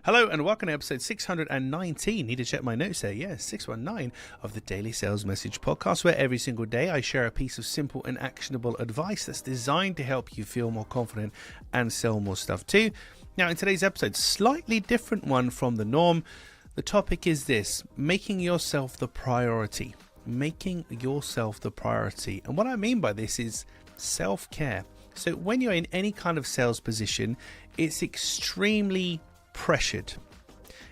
Hello and welcome to episode 619. Need to check my notes there. Yes, 619 of the Daily Sales Message podcast, where every single day I share a piece of simple and actionable advice that's designed to help you feel more confident and sell more stuff too. Now, in today's episode, slightly different one from the norm. The topic is this: making yourself the priority. Making yourself the priority. And what I mean by this is self-care. So when you're in any kind of sales position, it's extremely pressured.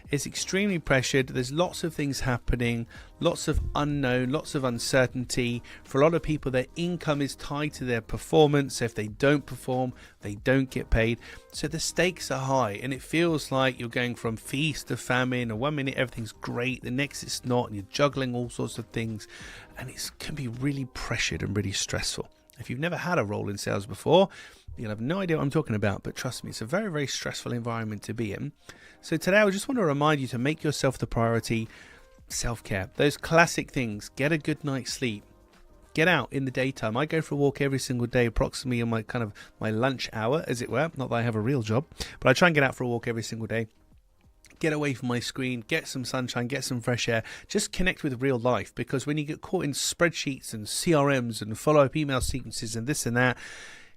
It's extremely pressured. There's lots of things happening, lots of unknown, lots of uncertainty. For a lot of people, their income is tied to their performance. If they don't perform, they don't get paid. So the stakes are high, and it feels like you're going from feast to famine, and 1 minute everything's great, the next it's not, and you're juggling all sorts of things, and it can be really pressured and really stressful. If you've never had a role in sales before, you'll have no idea what I'm talking about, but trust me, it's a very, very stressful environment to be in. So today I just want to remind you to make yourself the priority. Self-care, those classic things: get a good night's sleep, get out in the daytime. I go for a walk every single day, approximately on my lunch hour, as it were. Not that I have a real job, but I try and get out for a walk every single day. Get away from my screen, get some sunshine, get some fresh air, just connect with real life. Because when you get caught in spreadsheets and CRMs and follow-up email sequences and this and that,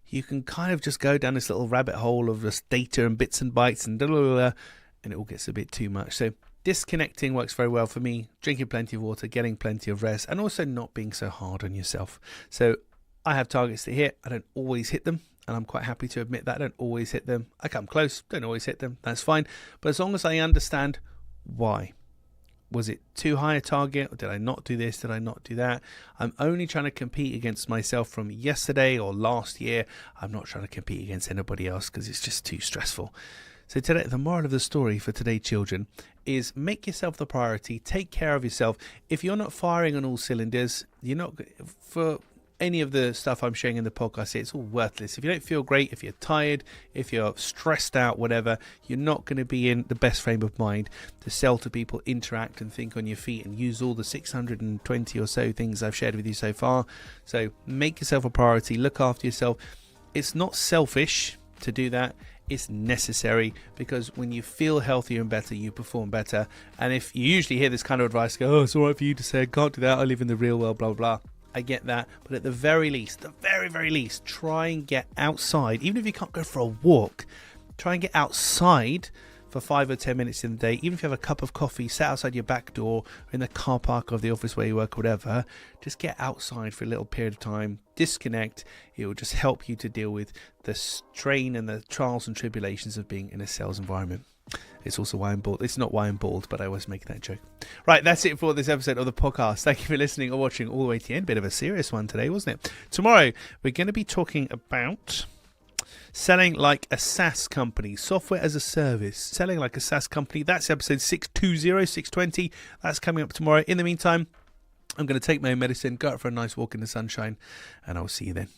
you can kind of just go down this little rabbit hole of just data and bits and bytes and and it all gets a bit too much. So disconnecting works very well for me, drinking plenty of water, getting plenty of rest, and also not being so hard on yourself. So I have targets to hit. I don't always hit them, and I'm quite happy to admit that I don't always hit them. I come close, don't always hit them. That's fine. But as long as I understand why. Was it too high a target? Or did I not do this? Did I not do that? I'm only trying to compete against myself from yesterday or last year. I'm not trying to compete against anybody else because it's just too stressful. So today, the moral of the story for today, children, is make yourself the priority. Take care of yourself. If you're not firing on all cylinders, you're not, for any of the stuff I'm sharing in the podcast here, it's all worthless. If you don't feel great, if you're tired, if you're stressed out, whatever, you're not going to be in the best frame of mind to sell to people, interact and think on your feet and use all the 620 or so things I've shared with you so far. So make yourself a priority. Look after yourself. It's not selfish to do that. It's necessary, because when you feel healthier and better, you perform better. And if you usually hear this kind of advice, go, oh, it's all right for you to say, I can't do that, I live in the real world, blah, blah, blah. I get that, but at the very least, try and get outside. Even if you can't go for a walk, try and get outside for 5 or 10 minutes in the day. Even if you have a cup of coffee, sit outside your back door, or in the car park of the office where you work, or whatever, just get outside for a little period of time, disconnect. It will just help you to deal with the strain and the trials and tribulations of being in a sales environment. It's also why I'm bald. It's not why I'm bald, but I always make that joke. Right, that's it for this episode of the podcast. Thank you for listening or watching all the way to the end. Bit of a serious one today, wasn't it? Tomorrow, we're going to be talking about selling like a SaaS company, software as a service, selling like a SaaS company. That's episode 620. That's coming up tomorrow. In the meantime, I'm going to take my own medicine, go out for a nice walk in the sunshine, and I'll see you then.